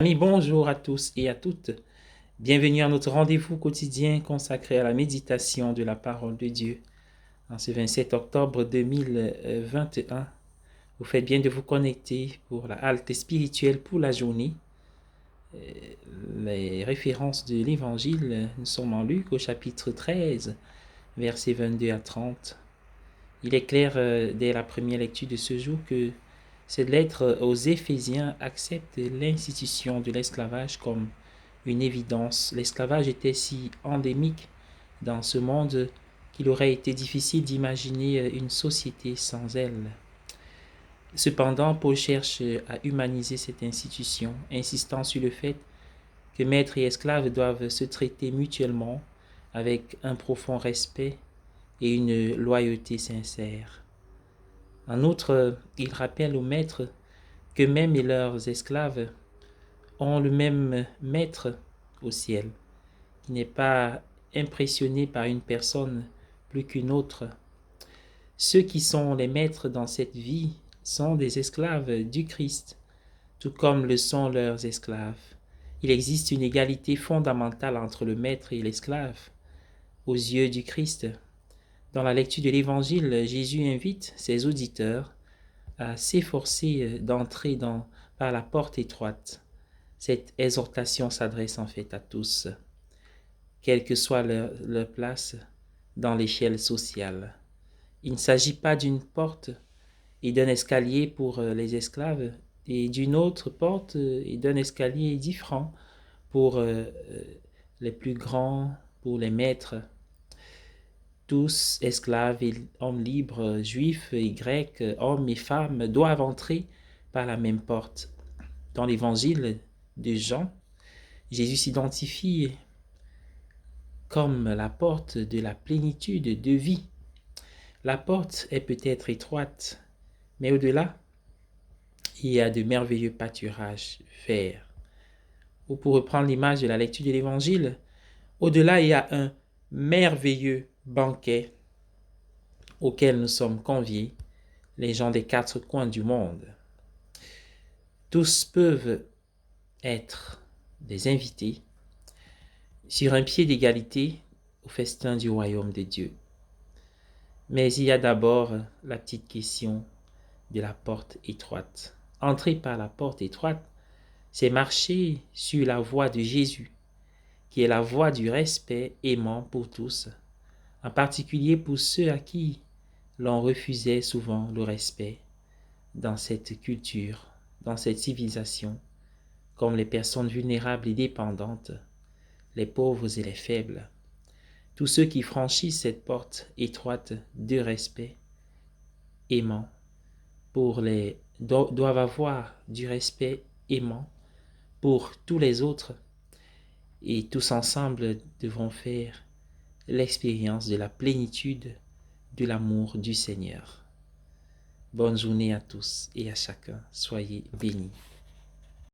Amis, bonjour à tous et à toutes. Bienvenue à notre rendez-vous quotidien consacré à la méditation de la parole de Dieu. En ce 27 octobre 2021, vous faites bien de vous connecter pour la halte spirituelle pour la journée. Les références de l'évangile, nous sommes en Luc au chapitre 13, versets 22 à 30. Il est clair dès la première lecture de ce jour que cette lettre aux Éphésiens accepte l'institution de l'esclavage comme une évidence. L'esclavage était si endémique dans ce monde qu'il aurait été difficile d'imaginer une société sans elle. Cependant, Paul cherche à humaniser cette institution, insistant sur le fait que maîtres et esclaves doivent se traiter mutuellement avec un profond respect et une loyauté sincère. En outre, il rappelle aux maîtres que même leurs esclaves ont le même maître au ciel, qui n'est pas impressionné par une personne plus qu'une autre. Ceux qui sont les maîtres dans cette vie sont des esclaves du Christ, tout comme le sont leurs esclaves. Il existe une égalité fondamentale entre le maître et l'esclave aux yeux du Christ. Dans la lecture de l'Évangile, Jésus invite ses auditeurs à s'efforcer d'entrer par la porte étroite. Cette exhortation s'adresse en fait à tous, quelle que soit leur place dans l'échelle sociale. Il ne s'agit pas d'une porte et d'un escalier pour les esclaves et d'une autre porte et d'un escalier différent pour les plus grands, pour les maîtres. Tous, esclaves et hommes libres, juifs et grecs, hommes et femmes, doivent entrer par la même porte. Dans l'évangile de Jean, Jésus s'identifie comme la porte de la plénitude de vie. La porte est peut-être étroite, mais au-delà, il y a de merveilleux pâturages verts. Ou pour reprendre l'image de la lecture de l'évangile, au-delà, il y a un merveilleux banquet auquel nous sommes conviés, les gens des quatre coins du monde. Tous peuvent être des invités sur un pied d'égalité au festin du royaume de Dieu. Mais il y a d'abord la petite question de la porte étroite. Entrer par la porte étroite, c'est marcher sur la voie de Jésus, qui est la voie du respect aimant pour tous, en particulier pour ceux à qui l'on refusait souvent le respect dans cette culture, dans cette civilisation, comme les personnes vulnérables et dépendantes, les pauvres et les faibles. Tous ceux qui franchissent cette porte étroite de respect aimant doivent avoir du respect aimant pour tous les autres, et tous ensemble devront faire l'expérience de la plénitude de l'amour du Seigneur. Bonne journée à tous et à chacun. Soyez bénis.